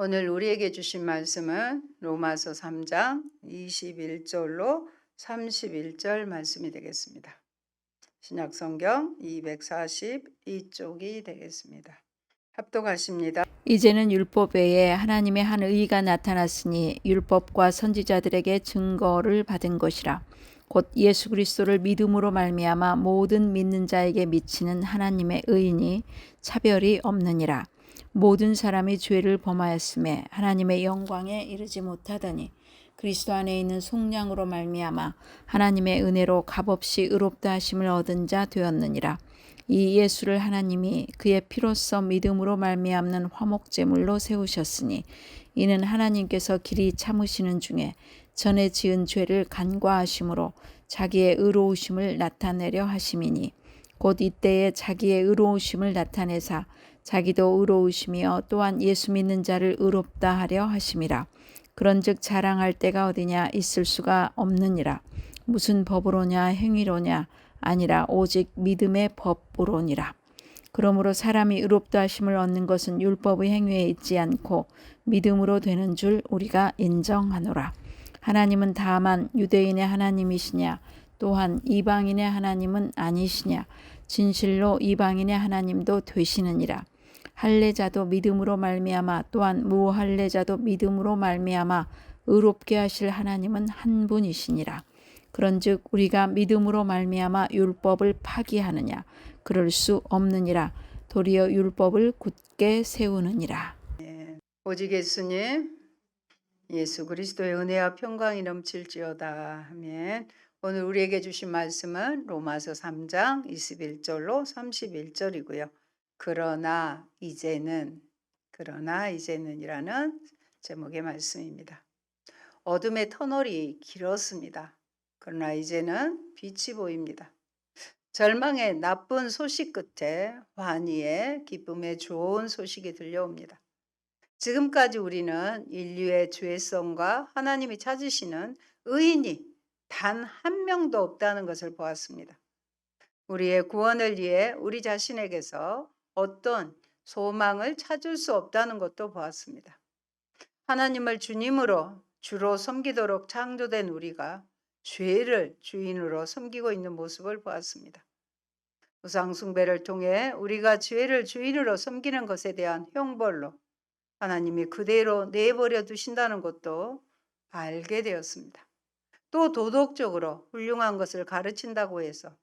오늘 우리에게 주신 말씀은 로마서 3장 21절로 31절 말씀이 되겠습니다. 신약 성경 242쪽이 되겠습니다. 합독하십니다. 이제는 율법 외에 하나님의 한 의가 나타났으니 율법과 선지자들에게 증거를 받은 것이라. 곧 예수 그리스도를 믿음으로 말미암아 모든 믿는 자에게 미치는 하나님의 의인이 차별이 없느니라. 모든 사람이 죄를 범하였음에 하나님의 영광에 이르지 못하더니 그리스도 안에 있는 속량으로 말미암아 하나님의 은혜로 값없이 의롭다 하심을 얻은 자 되었느니라. 이 예수를 하나님이 그의 피로써 믿음으로 말미암는 화목제물로 세우셨으니 이는 하나님께서 길이 참으시는 중에 전에 지은 죄를 간과하심으로 자기의 의로우심을 나타내려 하심이니 곧 이때에 자기의 의로우심을 나타내사 자기도 의로우시며 또한 예수 믿는 자를 의롭다 하려 하심이라. 그런즉 자랑할 때가 어디냐 있을 수가 없느니라. 무슨 법으로냐 행위로냐 아니라 오직 믿음의 법으로니라. 그러므로 사람이 의롭다 하심을 얻는 것은 율법의 행위에 있지 않고 믿음으로 되는 줄 우리가 인정하노라. 하나님은 다만 유대인의 하나님이시냐 또한 이방인의 하나님은 아니시냐. 진실로 이방인의 하나님도 되시느니라. 할례자도 믿음으로 말미암아 또한 무할례자도 믿음으로 말미암아 의롭게 하실 하나님은 한 분이시니라. 그런즉 우리가 믿음으로 말미암아 율법을 파기하느냐 그럴 수 없느니라. 도리어 율법을 굳게 세우느니라. 오직 예수님, 예수 그리스도의 은혜와 평강이 넘칠지어다. 아멘. 오늘 우리에게 주신 말씀은 로마서 3장 21절로 31절이고요. 그러나 이제는이라는 제목의 말씀입니다. 어둠의 터널이 길었습니다. 그러나 이제는 빛이 보입니다. 절망의 나쁜 소식 끝에 환희의 기쁨의 좋은 소식이 들려옵니다. 지금까지 우리는 인류의 죄성과 하나님이 찾으시는 의인이 단 한 명도 없다는 것을 보았습니다. 우리의 구원을 위해 우리 자신에게서 어떤 소망을 찾을 수 없다는 것도 보았습니다. 하나님을 주님으로 주로 섬기도록 창조된 우리가 죄를 주인으로 섬기고 있는 모습을 보았습니다. 우상 숭배를 통해 우리가 죄를 주인으로 섬기는 것에 대한 형벌로 하나님이 그대로 내버려 두신다는 것도 알게 되었습니다. 또 도덕적으로 훌륭한 것을 가르친다고 해서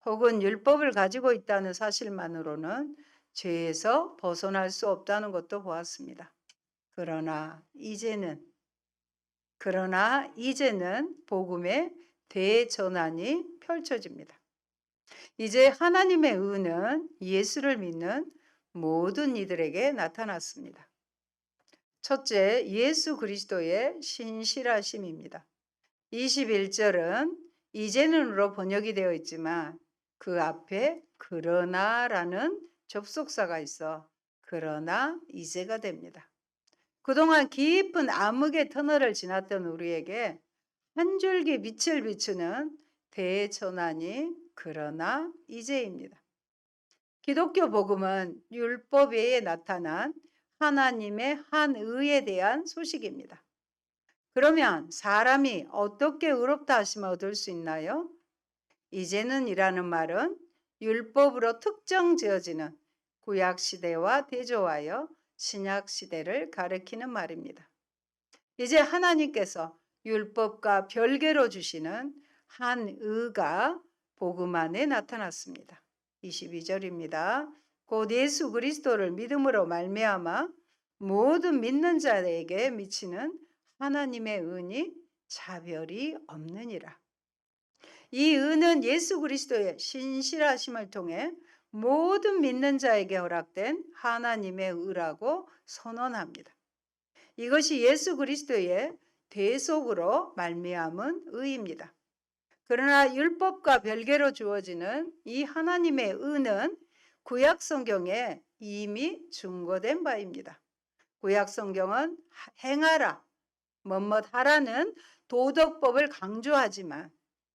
혹은 율법을 가지고 있다는 사실만으로는 죄에서 벗어날 수 없다는 것도 보았습니다. 그러나 이제는 복음의 대전환이 펼쳐집니다. 이제 하나님의 의는 예수를 믿는 모든 이들에게 나타났습니다. 첫째, 예수 그리스도의 신실하심입니다. 21절은 이제는으로 번역이 되어 있지만 그 앞에 그러나라는 접속사가 있어 그러나 이제가 됩니다. 그동안 깊은 암흑의 터널을 지났던 우리에게 한 줄기 빛을 비추는 대전환이 그러나 이제입니다. 기독교 복음은 율법 외에 나타난 하나님의 한 의에 대한 소식입니다. 그러면 사람이 어떻게 의롭다 하심을 얻을 수 있나요? 이제는이라는 말은 율법으로 특정 지어지는 구약 시대와 대조하여 신약 시대를 가리키는 말입니다. 이제 하나님께서 율법과 별개로 주시는 한 의가 복음 안에 나타났습니다. 22절입니다. 곧 예수 그리스도를 믿음으로 말미암아 모든 믿는 자에게 미치는 하나님의 은이 차별이 없느니라. 이 은은 예수 그리스도의 신실하심을 통해 모든 믿는 자에게 허락된 하나님의 의라고 선언합니다. 이것이 예수 그리스도의 대속으로 말미암은 의입니다. 그러나 율법과 별개로 주어지는 이 하나님의 의는 구약 성경에 이미 증거된 바입니다. 구약 성경은 행하라, 뭐뭇 하라는 도덕법을 강조하지만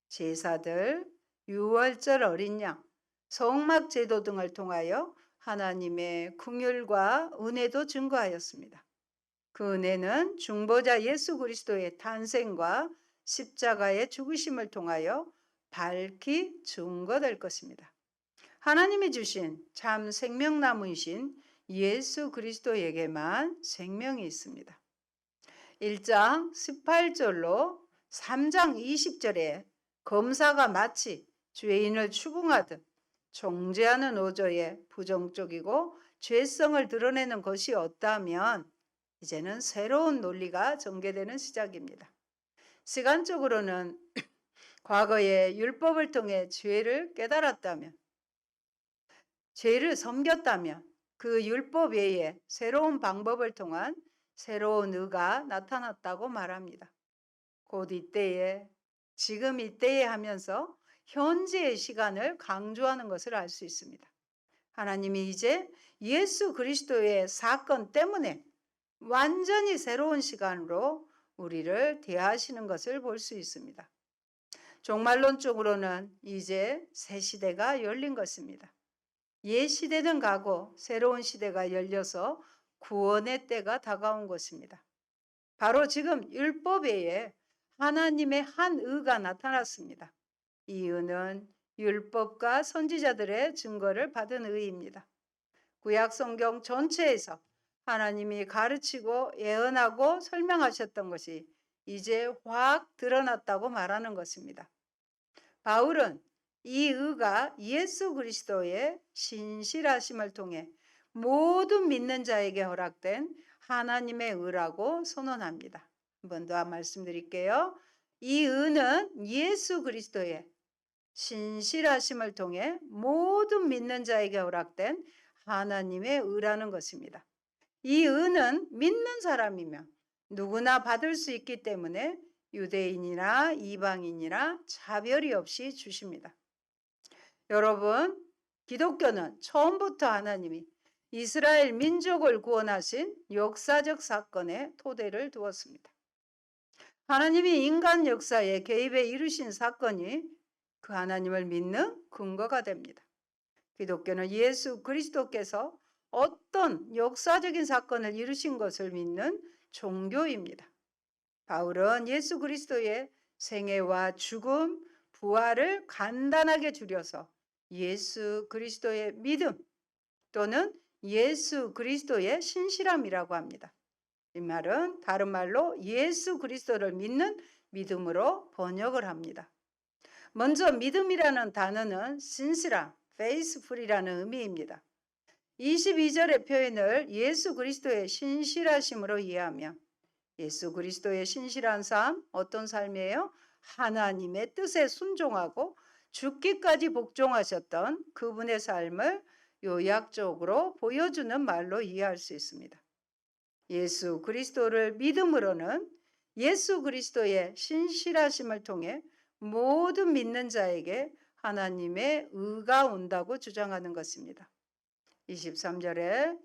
제사들, 유월절 어린 양, 성막 제도 등을 통하여 하나님의 긍휼과 은혜도 증거하였습니다. 그 은혜는 중보자 예수 그리스도의 탄생과 십자가의 죽으심을 통하여 밝히 증거될 것입니다. 하나님이 주신 참 생명나무이신 예수 그리스도에게만 생명이 있습니다. 1장 18절로 3장 20절에 검사가 마치 죄인을 추궁하듯 정죄하는 어조에 부정적이고 죄성을 드러내는 것이 없다면 이제는 새로운 논리가 전개되는 시작입니다. 시간적으로는 과거에 율법을 통해 죄를 깨달았다면, 죄를 섬겼다면 그 율법 외에 새로운 방법을 통한 새로운 의가 나타났다고 말합니다. 곧 이때에, 지금 이때에 하면서 현재의 시간을 강조하는 것을 알 수 있습니다. 하나님이 이제 예수 그리스도의 사건 때문에 완전히 새로운 시간으로 우리를 대하시는 것을 볼 수 있습니다. 종말론적으로는 이제 새 시대가 열린 것입니다. 옛 시대는 가고 새로운 시대가 열려서 구원의 때가 다가온 것입니다. 바로 지금 율법 외에 하나님의 한 의가 나타났습니다. 이 의는 율법과 선지자들의 증거를 받은 의입니다. 구약 성경 전체에서 하나님이 가르치고 예언하고 설명하셨던 것이 이제 확 드러났다고 말하는 것입니다. 바울은 이 의가 예수 그리스도의 신실하심을 통해 모든 믿는 자에게 허락된 하나님의 의라고 선언합니다. 한 번 더 말씀드릴게요. 이 의는 예수 그리스도의 신실하심을 통해 모든 믿는 자에게 허락된 하나님의 의라는 것입니다. 이 의는 믿는 사람이면 누구나 받을 수 있기 때문에 유대인이나 이방인이나 차별이 없이 주십니다. 여러분, 기독교는 처음부터 하나님이 이스라엘 민족을 구원하신 역사적 사건에 토대를 두었습니다. 하나님이 인간 역사에 개입해 이루신 사건이 그 하나님을 믿는 근거가 됩니다. 기독교는 예수 그리스도께서 어떤 역사적인 사건을 이루신 것을 믿는 종교입니다. 바울은 예수 그리스도의 생애와 죽음, 부활을 간단하게 줄여서 예수 그리스도의 믿음 또는 예수 그리스도의 신실함이라고 합니다. 이 말은 다른 말로 예수 그리스도를 믿는 믿음으로 번역을 합니다. 먼저 믿음이라는 단어는 신실함, faithful이라는 의미입니다. 22절의 표현을 예수 그리스도의 신실하심으로 이해하며 예수 그리스도의 신실한 삶, 어떤 삶이에요? 하나님의 뜻에 순종하고 죽기까지 복종하셨던 그분의 삶을 요약적으로 보여주는 말로 이해할 수 있습니다. 예수 그리스도를 믿음으로는 예수 그리스도의 신실하심을 통해 모든 믿는 자에게 하나님의 의가 온다고 주장하는 것입니다. 23절에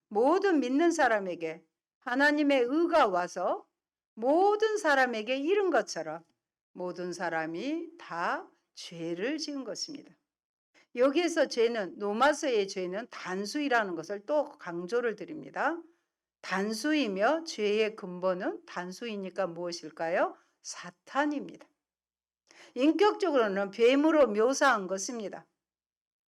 모든 믿는 사람에게 하나님의 의가 와서 모든 사람에게 이른 것처럼 모든 사람이 다 죄를 지은 것입니다. 여기에서 죄는, 로마서의 죄는 단수이라는 것을 또 강조를 드립니다. 단수이며 죄의 근본은 단수이니까 무엇일까요? 사탄입니다. 인격적으로는 뱀으로 묘사한 것입니다.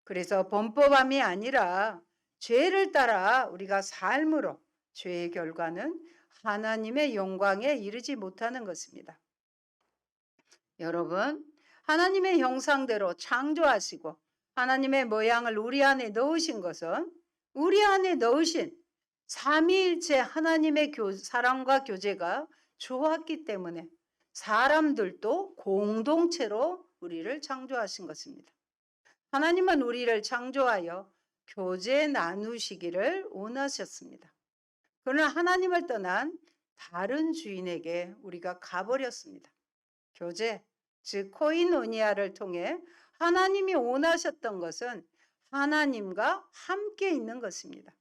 그래서 범법함이 아니라 죄를 따라 우리가 삶으로 죄의 결과는 하나님의 영광에 이르지 못하는 것입니다. 여러분, 하나님의 형상대로 창조하시고 하나님의 모양을 우리 안에 넣으신 것은 우리 안에 넣으신 삼위일체 하나님의 사랑과 교제가 좋았기 때문에 사람들도 공동체로 우리를 창조하신 것입니다. 하나님은 우리를 창조하여 교제 나누시기를 원하셨습니다. 그러나 하나님을 떠난 다른 주인에게 우리가 가버렸습니다. 교제, 즉 코이노니아를 통해 하나님이 원하셨던 것은 하나님과 함께 있는 것입니다.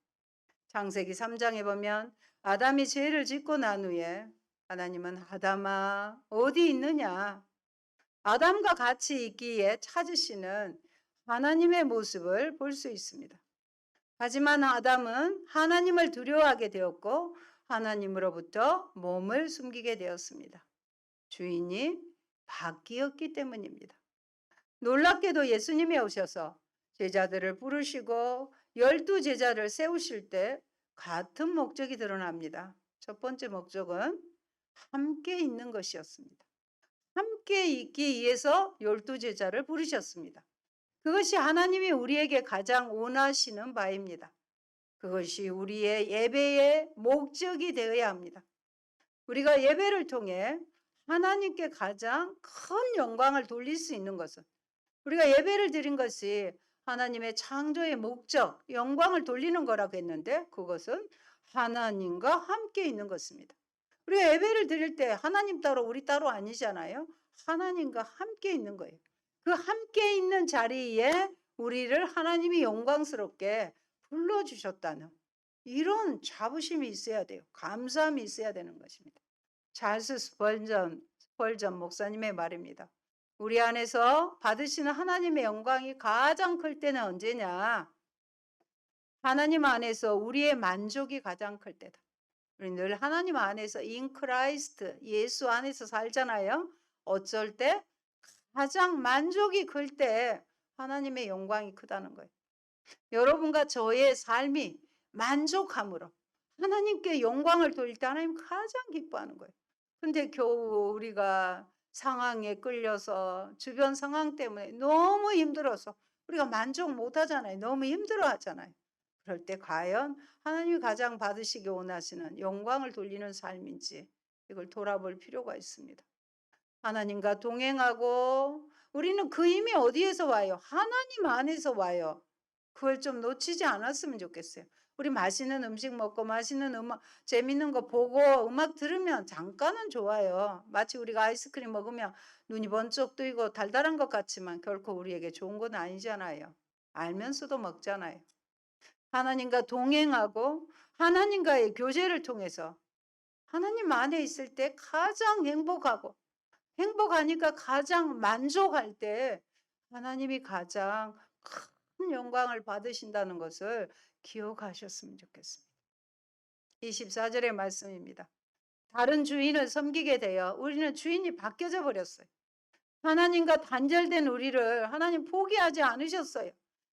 창세기 3장에 보면 아담이 죄를 짓고 난 후에 하나님은 아담아 어디 있느냐? 아담과 같이 있기에 찾으시는 하나님의 모습을 볼 수 있습니다. 하지만 아담은 하나님을 두려워하게 되었고 하나님으로부터 몸을 숨기게 되었습니다. 주인이 바뀌었기 때문입니다. 놀랍게도 예수님이 오셔서 제자들을 부르시고 12제자를 세우실 때 같은 목적이 드러납니다. 첫 번째 목적은 함께 있는 것이었습니다. 함께 있기 위해서 12제자를 부르셨습니다. 그것이 하나님이 우리에게 가장 원하시는 바입니다. 그것이 우리의 예배의 목적이 되어야 합니다. 우리가 예배를 통해 하나님께 가장 큰 영광을 돌릴 수 있는 것은 우리가 예배를 드린 것이 하나님의 창조의 목적, 영광을 돌리는 거라고 했는데 그것은 하나님과 함께 있는 것입니다. 우리가 예배를 드릴 때 하나님 따로 우리 따로 아니잖아요. 하나님과 함께 있는 거예요. 그 함께 있는 자리에 우리를 하나님이 영광스럽게 불러주셨다는 이런 자부심이 있어야 돼요. 감사함이 있어야 되는 것입니다. 찰스 스펄전 목사님의 말입니다. 우리 안에서 받으시는 하나님의 영광이 가장 클 때는 언제냐? 하나님 안에서 우리의 만족이 가장 클 때다. 우리 늘 하나님 안에서 in Christ, 예수 안에서 살잖아요. 어쩔 때 가장 만족이 클 때 하나님의 영광이 크다는 거예요. 여러분과 저의 삶이 만족함으로 하나님께 영광을 돌릴 때 하나님 가장 기뻐하는 거예요. 근데 겨우 우리가 상황에 끌려서 주변 상황 때문에 너무 힘들어서 우리가 만족 못 하잖아요. 너무 힘들어 하잖아요. 그럴 때 과연 하나님이 가장 받으시기 원하시는 영광을 돌리는 삶인지 이걸 돌아볼 필요가 있습니다. 하나님과 동행하고 우리는 그 힘이 어디에서 와요? 하나님 안에서 와요. 그걸 좀 놓치지 않았으면 좋겠어요. 우리 맛있는 음식 먹고 맛있는 음악, 재밌는 거 보고 음악 들으면 잠깐은 좋아요. 마치 우리가 아이스크림 먹으면 눈이 번쩍 뜨이고 달달한 것 같지만 결코 우리에게 좋은 건 아니잖아요. 알면서도 먹잖아요. 하나님과 동행하고 하나님과의 교제를 통해서 하나님 안에 있을 때 가장 행복하고 행복하니까 가장 만족할 때 하나님이 가장 큰 영광을 받으신다는 것을 기억하셨으면 좋겠습니다. 24절의 말씀입니다. 다른 주인을 섬기게 되어 우리는 주인이 바뀌어져 버렸어요. 하나님과 단절된 우리를 하나님 포기하지 않으셨어요.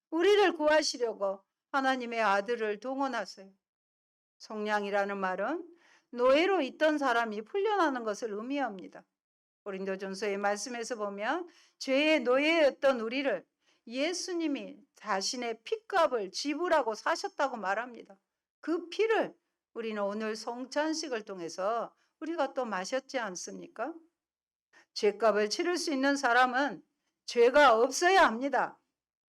우리를 구하시려고 하나님의 아들을 동원하세요. 성량이라는 말은 노예로 있던 사람이 풀려나는 것을 의미합니다. 고린도전서의 말씀에서 보면 죄의 노예였던 우리를 예수님이 자신의 피값을 지불하고 사셨다고 말합니다. 그 피를 우리는 오늘 성찬식을 통해서 우리가 또 마셨지 않습니까? 죄값을 치를 수 있는 사람은 죄가 없어야 합니다.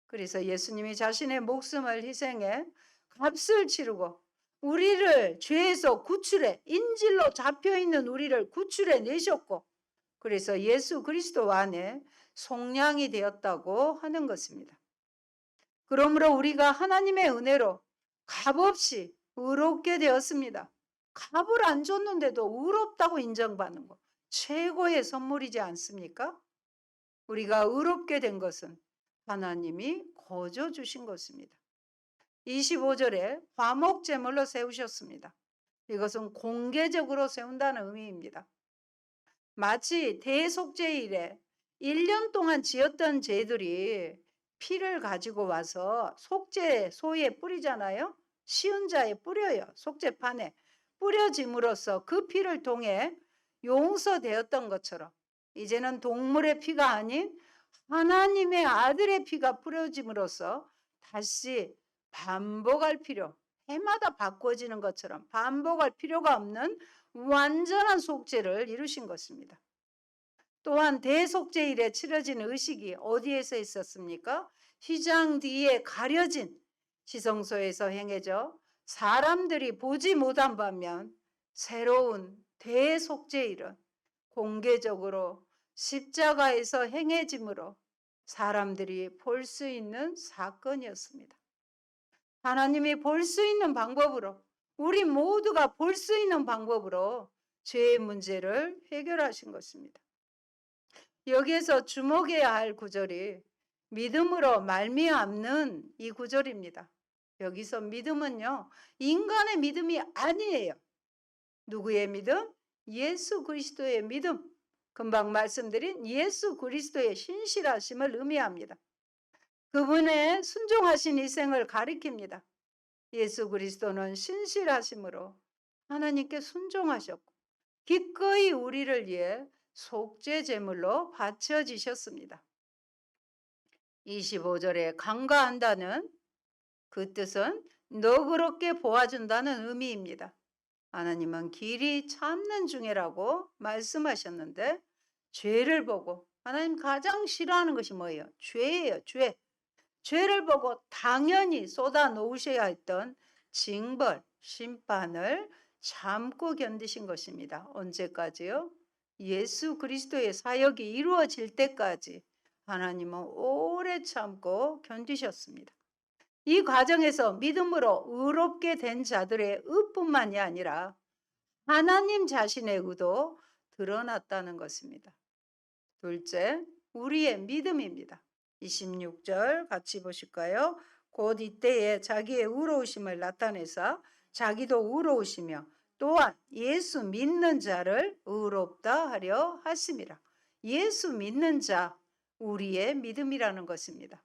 그래서 예수님이 자신의 목숨을 희생해 값을 치르고 우리를 죄에서 구출해 인질로 잡혀있는 우리를 구출해 내셨고 그래서 예수 그리스도 안에 속량이 되었다고 하는 것입니다. 그러므로 우리가 하나님의 은혜로 값없이 의롭게 되었습니다. 값을 안 줬는데도 의롭다고 인정받는 것 최고의 선물이지 않습니까? 우리가 의롭게 된 것은 하나님이 거저 주신 것입니다. 25절에 화목제물로 세우셨습니다. 이것은 공개적으로 세운다는 의미입니다. 마치 대속죄일에 1년 동안 지었던 죄들이 피를 가지고 와서 속죄소에 뿌리잖아요. 쉬운 자에 뿌려요. 속죄판에 뿌려짐으로써 그 피를 통해 용서되었던 것처럼 이제는 동물의 피가 아닌 하나님의 아들의 피가 뿌려짐으로써 다시 반복할 필요, 해마다 바꿔지는 것처럼 반복할 필요가 없는 완전한 속죄를 이루신 것입니다. 또한 대속죄일에 치러진 의식이 어디에서 있었습니까? 휘장 뒤에 가려진 지성소에서 행해져 사람들이 보지 못한 반면 새로운 대속죄일은 공개적으로 십자가에서 행해짐으로 사람들이 볼 수 있는 사건이었습니다. 하나님이 볼 수 있는 방법으로 우리 모두가 볼 수 있는 방법으로 죄의 문제를 해결하신 것입니다. 여기에서 주목해야 할 구절이 믿음으로 말미암는 이 구절입니다. 여기서 믿음은요, 인간의 믿음이 아니에요. 누구의 믿음? 예수 그리스도의 믿음. 금방 말씀드린 예수 그리스도의 신실하심을 의미합니다. 그분의 순종하신 희생을 가리킵니다. 예수 그리스도는 신실하심으로 하나님께 순종하셨고 기꺼이 우리를 위해 속죄 제물로 바쳐지셨습니다. 25절에 간과한다는 그 뜻은 너그럽게 보아준다는 의미입니다. 하나님은 길이 참는 중이라고 말씀하셨는데 죄를 보고 하나님 가장 싫어하는 것이 뭐예요? 죄예요. 죄. 죄를 보고 당연히 쏟아 놓으셔야 했던 징벌, 심판을 참고 견디신 것입니다. 언제까지요? 예수 그리스도의 사역이 이루어질 때까지 하나님은 오래 참고 견디셨습니다. 이 과정에서 믿음으로 의롭게 된 자들의 의뿐만이 아니라 하나님 자신의 의도 드러났다는 것입니다. 둘째, 우리의 믿음입니다. 26절 같이 보실까요? 곧 이때에 자기의 의로우심을 나타내사 자기도 의로우시며 또한 예수 믿는 자를 의롭다 하려 하심이라. 예수 믿는 자, 우리의 믿음이라는 것입니다.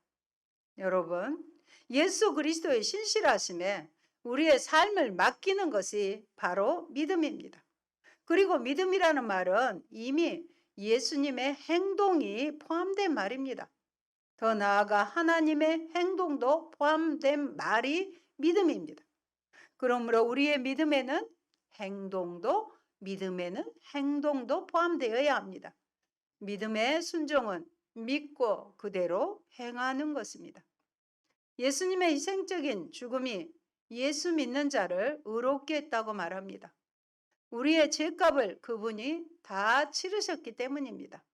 여러분, 예수 그리스도의 신실하심에 우리의 삶을 맡기는 것이 바로 믿음입니다. 그리고 믿음이라는 말은 이미 예수님의 행동이 포함된 말입니다. 더 나아가 하나님의 행동도 포함된 말이 믿음입니다. 그러므로 우리의 믿음에는 행동도 포함되어야 합니다. 믿음의 순종은 믿고 그대로 행하는 것입니다. 예수님의 희생적인 죽음이 예수 믿는 자를 의롭게 했다고 말합니다. 우리의 죄값을 그분이 다 치르셨기 때문입니다.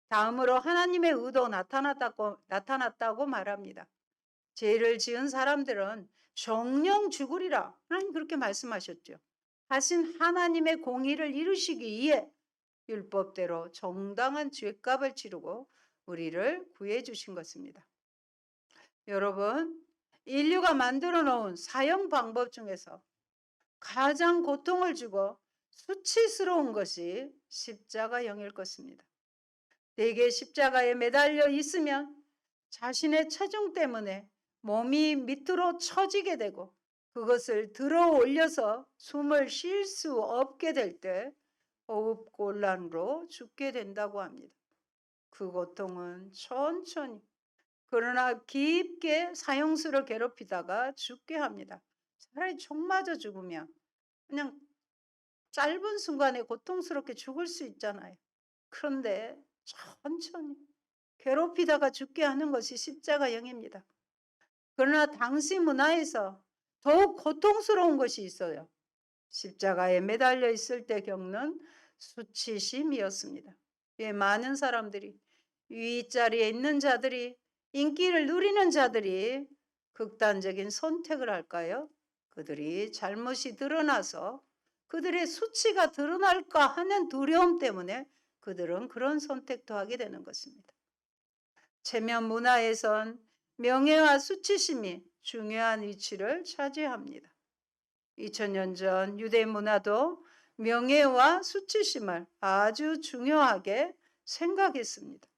다음으로 하나님의 의도 나타났다고 말합니다. 죄를 지은 사람들은 정령 죽으리라. 하나님 그렇게 말씀하셨죠. 하신 하나님의 공의를 이루시기 위해 율법대로 정당한 죄값을 치르고 우리를 구해 주신 것입니다. 여러분, 인류가 만들어 놓은 사형 방법 중에서 가장 고통을 주고 수치스러운 것이 십자가형일 것입니다. 대개 십자가에 매달려 있으면 자신의 체중 때문에 몸이 밑으로 처지게 되고 그것을 들어 올려서 숨을 쉴 수 없게 될 때 호흡곤란으로 죽게 된다고 합니다. 그 고통은 천천히 그러나 깊게 사형수를 괴롭히다가 죽게 합니다. 차라리 총 맞아 죽으면 그냥 짧은 순간에 고통스럽게 죽을 수 있잖아요. 그런데 천천히 괴롭히다가 죽게 하는 것이 십자가형입니다. 그러나 당시 문화에서 더욱 고통스러운 것이 있어요. 십자가에 매달려 있을 때 겪는 수치심이었습니다. 왜 많은 사람들이 윗자리에 있는 자들이 인기를 누리는 자들이 극단적인 선택을 할까요? 그들이 잘못이 드러나서 그들의 수치가 드러날까 하는 두려움 때문에 그들은 그런 선택도 하게 되는 것입니다. 체면 문화에선 명예와 수치심이 중요한 위치를 차지합니다. 2000년 전 유대 문화도 명예와 수치심을 아주 중요하게 생각했습니다.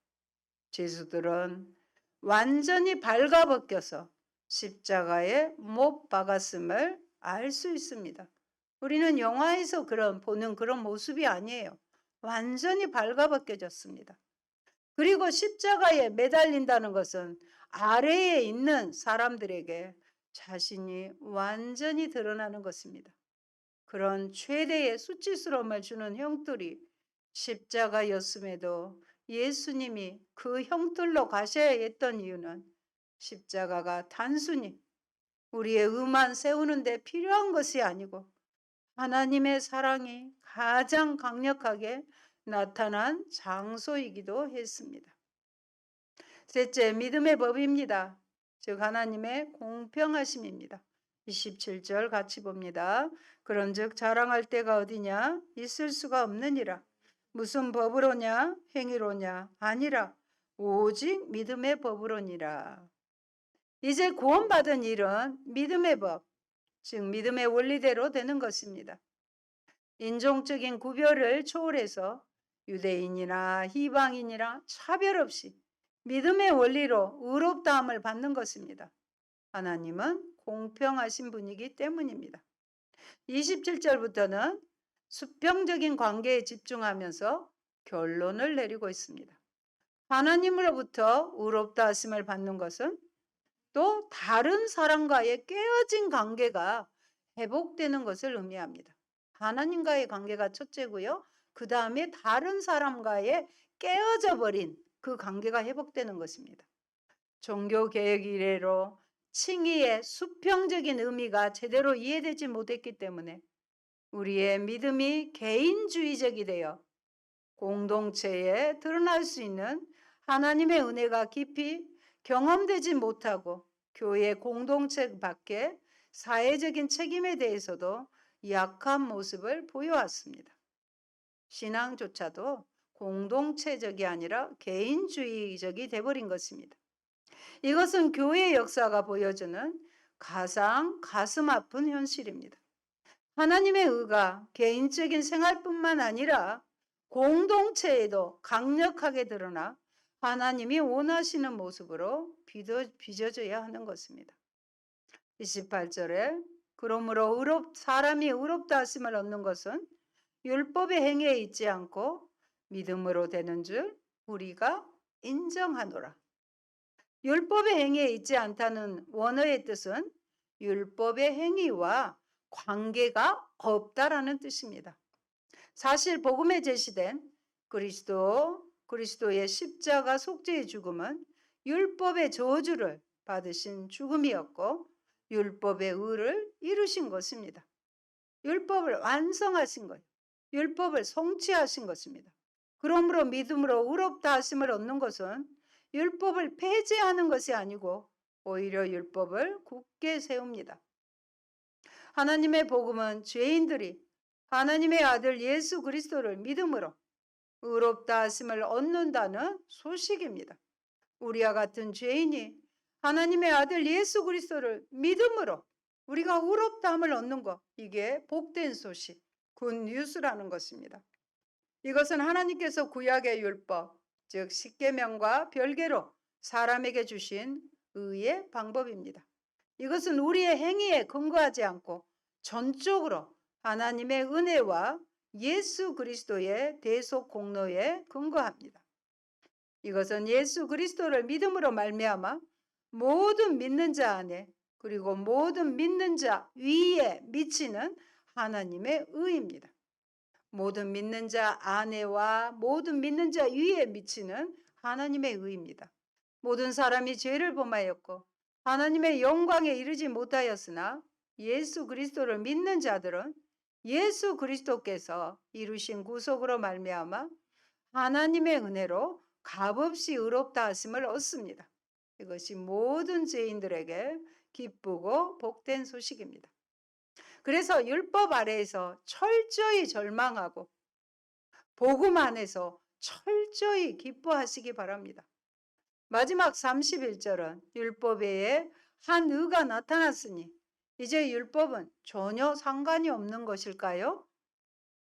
죄수들은 완전히 발가벗겨서 십자가에 못 박았음을 알 수 있습니다. 우리는 영화에서 보는 그런 모습이 아니에요. 완전히 발가벗겨졌습니다. 그리고 십자가에 매달린다는 것은 아래에 있는 사람들에게 자신이 완전히 드러나는 것입니다. 그런 최대의 수치스러움을 주는 형들이 십자가였음에도 예수님이 그 형들로 가셔야 했던 이유는 십자가가 단순히 우리의 의만 세우는 데 필요한 것이 아니고 하나님의 사랑이 가장 강력하게 나타난 장소이기도 했습니다. 셋째, 믿음의 법입니다. 즉 하나님의 공평하심입니다. 27절 같이 봅니다. 그런즉 자랑할 때가 어디냐? 있을 수가 없느니라. 무슨 법으로냐? 행위로냐? 아니라 오직 믿음의 법으로니라. 이제 구원받은 일은 믿음의 법, 즉 믿음의 원리대로 되는 것입니다. 인종적인 구별을 초월해서 유대인이나 이방인이나 차별 없이 믿음의 원리로 의롭다함을 받는 것입니다. 하나님은 공평하신 분이기 때문입니다. 27절부터는 수평적인 관계에 집중하면서 결론을 내리고 있습니다. 하나님으로부터 의롭다 하심을 받는 것은 또 다른 사람과의 깨어진 관계가 회복되는 것을 의미합니다. 하나님과의 관계가 첫째고요. 그 다음에 다른 사람과의 깨어져 버린 그 관계가 회복되는 것입니다. 종교개혁 이래로 칭의의 수평적인 의미가 제대로 이해되지 못했기 때문에 우리의 믿음이 개인주의적이 되어 공동체에 드러날 수 있는 하나님의 은혜가 깊이 경험되지 못하고 교회 공동체 밖에 사회적인 책임에 대해서도 약한 모습을 보여왔습니다. 신앙조차도 공동체적이 아니라 개인주의적이 돼버린 것입니다. 이것은 교회의 역사가 보여주는 가장 가슴 아픈 현실입니다. 하나님의 의가 개인적인 생활뿐만 아니라 공동체에도 강력하게 드러나 하나님이 원하시는 모습으로 빚어져야 하는 것입니다. 28절에 그러므로 사람이 의롭다 하심을 얻는 것은 율법의 행위에 있지 않고 믿음으로 되는 줄 우리가 인정하노라. 율법의 행위에 있지 않다는 원어의 뜻은 율법의 행위와 관계가 없다라는 뜻입니다. 사실 복음에 제시된 그리스도의 십자가 속죄의 죽음은 율법의 저주를 받으신 죽음이었고 율법의 의를 이루신 것입니다. 율법을 완성하신 거예요. 율법을 성취하신 것입니다. 그러므로 믿음으로 의롭다 하심을 얻는 것은 율법을 폐지하는 것이 아니고 오히려 율법을 굳게 세웁니다. 하나님의 복음은 죄인들이 하나님의 아들 예수 그리스도를 믿음으로 의롭다 하심을 얻는다는 소식입니다. 우리와 같은 죄인이 하나님의 아들 예수 그리스도를 믿음으로 우리가 의롭다함을 얻는 것, 이게 복된 소식, 굿뉴스라는 것입니다. 이것은 하나님께서 구약의 율법, 즉 십계명과 별개로 사람에게 주신 의의 방법입니다. 이것은 우리의 행위에 근거하지 않고 전적으로 하나님의 은혜와 예수 그리스도의 대속 공로에 근거합니다. 이것은 예수 그리스도를 믿음으로 말미암아 모든 믿는 자 안에 그리고 모든 믿는 자 위에 미치는 하나님의 의입니다. 모든 믿는 자 안에와 모든 믿는 자 위에 미치는 하나님의 의입니다. 모든 사람이 죄를 범하였고 하나님의 영광에 이르지 못하였으나 예수 그리스도를 믿는 자들은 예수 그리스도께서 이루신 구속으로 말미암아 하나님의 은혜로 값없이 의롭다 하심을 얻습니다. 이것이 모든 죄인들에게 기쁘고 복된 소식입니다. 그래서 율법 아래에서 철저히 절망하고 복음 안에서 철저히 기뻐하시기 바랍니다. 마지막 31절은 율법 외에 한 의가 나타났으니 이제 율법은 전혀 상관이 없는 것일까요?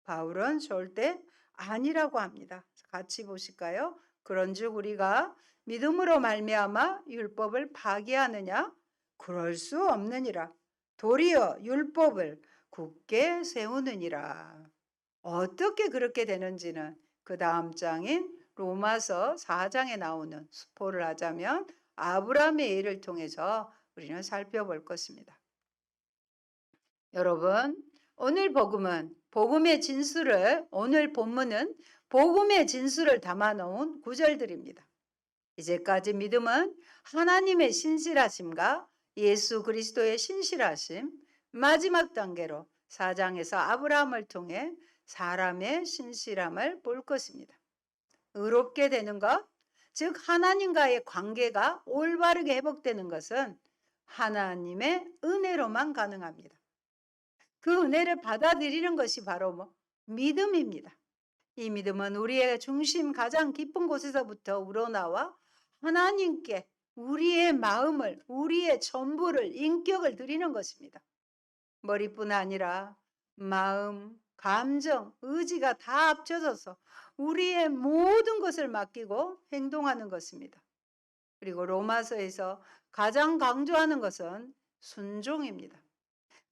바울은 절대 아니라고 합니다. 같이 보실까요? 그런즉 우리가 믿음으로 말미암아 율법을 파기하느냐? 그럴 수 없느니라. 도리어 율법을 굳게 세우느니라. 어떻게 그렇게 되는지는 그 다음 장인 로마서 4장에 나오는 스포를 하자면 아브라함의 예를 통해서 우리는 살펴볼 것입니다. 여러분, 오늘 복음의 진수를, 오늘 본문은 복음의 진수를 담아놓은 구절들입니다. 이제까지 믿음은 하나님의 신실하심과 예수 그리스도의 신실하심, 마지막 단계로 4장에서 아브라함을 통해 사람의 신실함을 볼 것입니다. 의롭게 되는 것, 즉 하나님과의 관계가 올바르게 회복되는 것은 하나님의 은혜로만 가능합니다. 그 은혜를 받아들이는 것이 바로 믿음입니다. 이 믿음은 우리의 중심 가장 깊은 곳에서부터 우러나와 하나님께 우리의 마음을, 우리의 전부를, 인격을 드리는 것입니다. 머리뿐 아니라 마음, 감정, 의지가 다 합쳐져서 우리의 모든 것을 맡기고 행동하는 것입니다. 그리고 로마서에서 가장 강조하는 것은 순종입니다.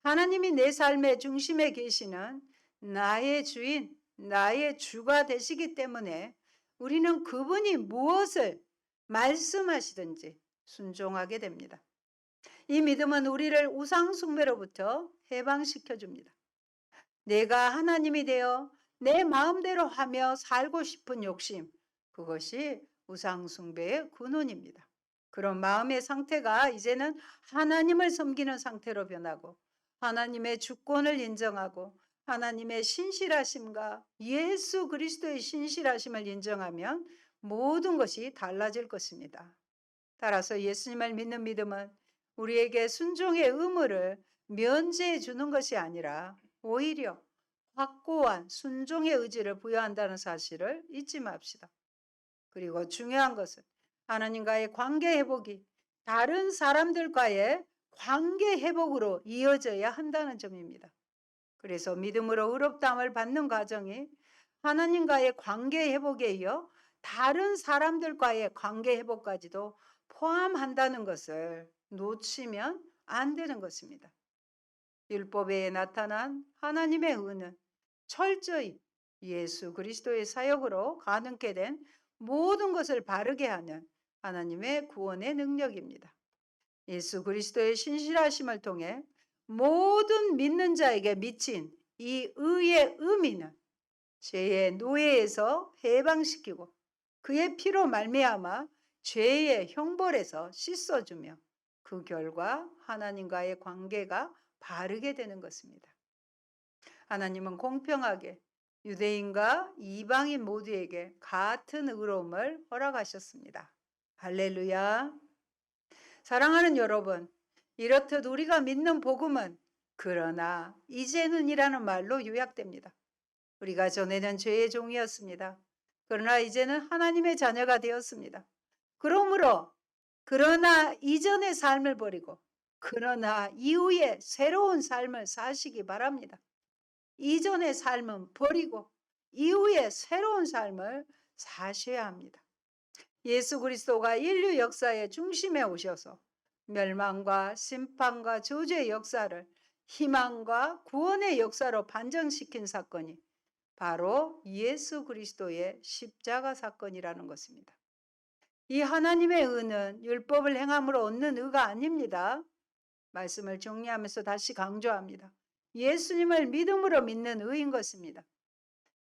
하나님이 내 삶의 중심에 계시는 나의 주인, 나의 주가 되시기 때문에 우리는 그분이 무엇을 말씀하시든지 순종하게 됩니다. 이 믿음은 우리를 우상 숭배로부터 해방시켜 줍니다. 내가 하나님이 되어 내 마음대로 하며 살고 싶은 욕심, 그것이 우상 숭배의 근원입니다. 그런 마음의 상태가 이제는 하나님을 섬기는 상태로 변하고 하나님의 주권을 인정하고 하나님의 신실하심과 예수 그리스도의 신실하심을 인정하면 모든 것이 달라질 것입니다. 따라서 예수님을 믿는 믿음은 우리에게 순종의 의무를 면제해 주는 것이 아니라 오히려 확고한 순종의 의지를 부여한다는 사실을 잊지 맙시다. 그리고 중요한 것은 하나님과의 관계 회복이 다른 사람들과의 관계 회복으로 이어져야 한다는 점입니다. 그래서 믿음으로 의롭다함을 받는 과정이 하나님과의 관계 회복에 이어 다른 사람들과의 관계 회복까지도 포함한다는 것을 놓치면 안 되는 것입니다. 율법에 나타난 하나님의 의는 철저히 예수 그리스도의 사역으로 가능케 된 모든 것을 바르게 하는 하나님의 구원의 능력입니다. 예수 그리스도의 신실하심을 통해 모든 믿는 자에게 미친 이 의의 의미는 죄의 노예에서 해방시키고 그의 피로 말미암아 죄의 형벌에서 씻어주며 그 결과 하나님과의 관계가 바르게 되는 것입니다. 하나님은 공평하게 유대인과 이방인 모두에게 같은 의로움을 허락하셨습니다. 할렐루야. 사랑하는 여러분, 이렇듯 우리가 믿는 복음은 그러나 이제는이라는 말로 요약됩니다. 우리가 전에는 죄의 종이었습니다. 그러나 이제는 하나님의 자녀가 되었습니다. 그러므로 그러나 이전의 삶을 버리고 그러나 이후의 새로운 삶을 사시기 바랍니다. 이전의 삶은 버리고 이후의 새로운 삶을 사셔야 합니다. 예수 그리스도가 인류 역사의 중심에 오셔서 멸망과 심판과 저주의 역사를 희망과 구원의 역사로 반전시킨 사건이 바로 예수 그리스도의 십자가 사건이라는 것입니다. 이 하나님의 의는 율법을 행함으로 얻는 의가 아닙니다. 말씀을 정리하면서 다시 강조합니다. 예수님을 믿음으로 믿는 의인 것입니다.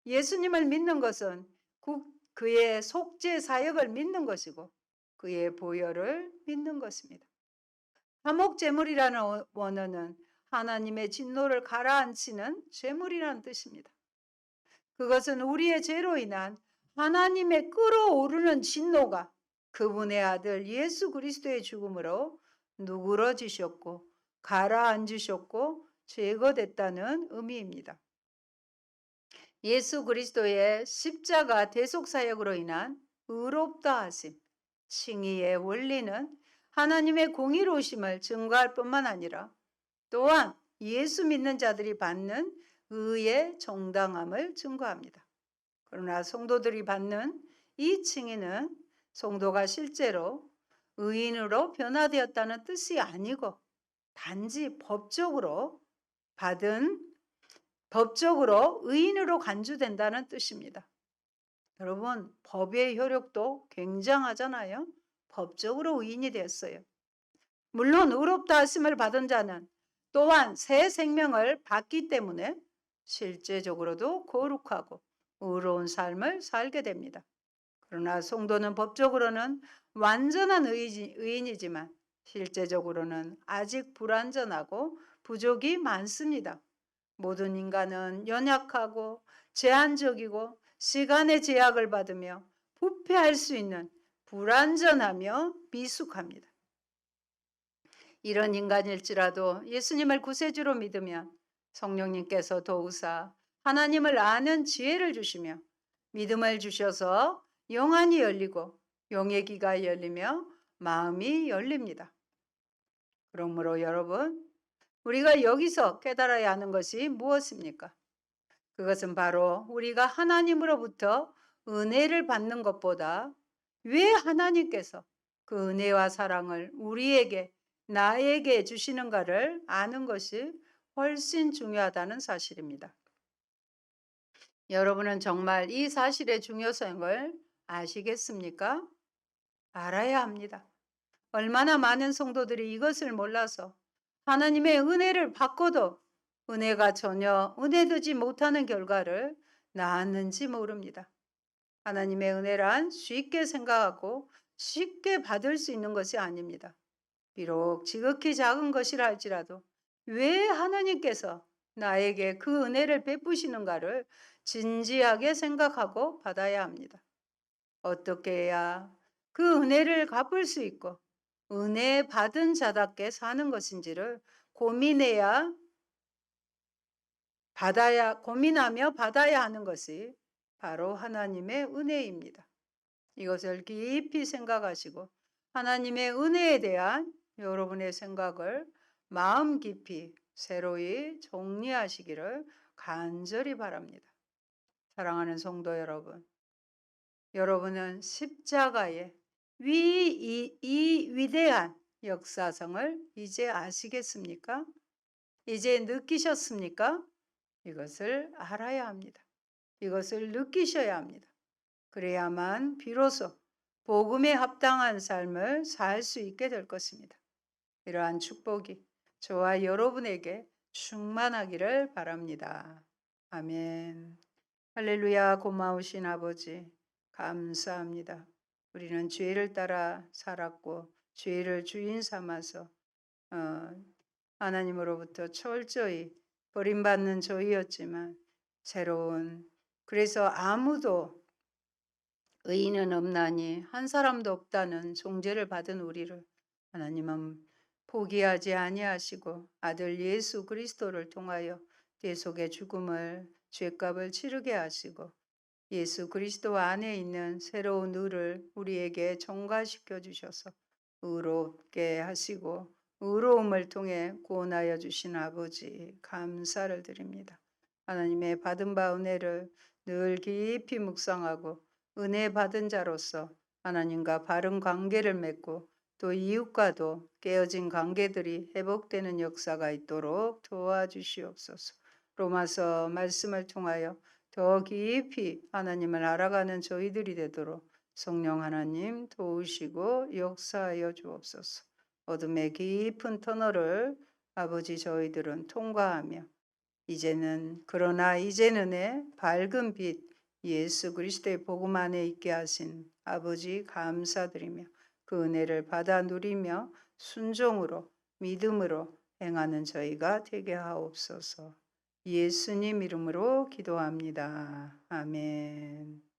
예수님을 믿는 것은 그의 속죄 사역을 믿는 것이고 그의 보혈을 믿는 것입니다. 화목 제물이라는 원어는 하나님의 진노를 가라앉히는 제물이라는 뜻입니다. 그것은 우리의 죄로 인한 하나님의 끓어오르는 진노가 그분의 아들 예수 그리스도의 죽음으로 누그러지셨고 가라앉으셨고 제거됐다는 의미입니다. 예수 그리스도의 십자가 대속 사역으로 인한 의롭다 하심, 칭의의 원리는 하나님의 공의로우심을 증거할 뿐만 아니라 또한 예수 믿는 자들이 받는 의의 정당함을 증거합니다. 그러나 성도들이 받는 이 칭의는 성도가 실제로 의인으로 변화되었다는 뜻이 아니고 단지 법적으로 의인으로 간주된다는 뜻입니다. 여러분, 법의 효력도 굉장하잖아요. 법적으로 의인이 됐어요. 물론 의롭다 하심을 받은 자는 또한 새 생명을 받기 때문에 실제적으로도 거룩하고 의로운 삶을 살게 됩니다. 그러나 성도는 법적으로는 완전한 의인이지만 실제적으로는 아직 불완전하고 부족이 많습니다. 모든 인간은 연약하고 제한적이고 시간의 제약을 받으며 부패할 수 있는 불완전하며 미숙합니다. 이런 인간일지라도 예수님을 구세주로 믿으면 성령님께서 도우사 하나님을 아는 지혜를 주시며 믿음을 주셔서 영안이 열리고 영의 귀가 열리며 마음이 열립니다. 그러므로 여러분, 우리가 여기서 깨달아야 하는 것이 무엇입니까? 그것은 바로 우리가 하나님으로부터 은혜를 받는 것보다 왜 하나님께서 그 은혜와 사랑을 우리에게, 나에게 주시는가를 아는 것이 훨씬 중요하다는 사실입니다. 여러분은 정말 이 사실의 중요성을 아시겠습니까? 알아야 합니다. 얼마나 많은 성도들이 이것을 몰라서 하나님의 은혜를 받고도 은혜가 전혀 은혜되지 못하는 결과를 낳았는지 모릅니다. 하나님의 은혜란 쉽게 생각하고 쉽게 받을 수 있는 것이 아닙니다. 비록 지극히 작은 것이라 할지라도 왜 하나님께서 나에게 그 은혜를 베푸시는가를 진지하게 생각하고 받아야 합니다. 어떻게 해야 그 은혜를 갚을 수 있고 은혜 받은 자답게 사는 것인지를 고민하며 받아야 하는 것이 바로 하나님의 은혜입니다. 이것을 깊이 생각하시고 하나님의 은혜에 대한 여러분의 생각을 마음 깊이 새로이 정리하시기를 간절히 바랍니다. 사랑하는 성도 여러분, 여러분은 십자가의 이 위대한 역사성을 이제 아시겠습니까? 이제 느끼셨습니까? 이것을 알아야 합니다. 이것을 느끼셔야 합니다. 그래야만 비로소 복음에 합당한 삶을 살 수 있게 될 것입니다. 이러한 축복이 저와 여러분에게 충만하기를 바랍니다. 아멘. 할렐루야. 고마우신 아버지, 감사합니다. 우리는 죄를 따라 살았고 죄를 주인 삼아서 하나님으로부터 철저히 버림받는 저희였지만 그래서 아무도 의인은 없나니 한 사람도 없다는 종죄를 받은 우리를 하나님은 포기하지 아니하시고 아들 예수 그리스도를 통하여 대속의 죽음을 죄값을 치르게 하시고 예수 그리스도 안에 있는 새로운 의를 우리에게 전가시켜 주셔서 의롭게 하시고 의로움을 통해 구원하여 주신 아버지 감사를 드립니다. 하나님의 받은 바 은혜를 늘 깊이 묵상하고 은혜 받은 자로서 하나님과 바른 관계를 맺고 또 이웃과도 깨어진 관계들이 회복되는 역사가 있도록 도와주시옵소서. 로마서 말씀을 통하여 더 깊이 하나님을 알아가는 저희들이 되도록 성령 하나님 도우시고 역사하여 주옵소서. 어둠의 깊은 터널을 아버지 저희들은 통과하며 그러나 이제는의 밝은 빛 예수 그리스도의 복음 안에 있게 하신 아버지 감사드리며 그 은혜를 받아 누리며 순종으로 믿음으로 행하는 저희가 되게 하옵소서. 예수님 이름으로 기도합니다. 아멘.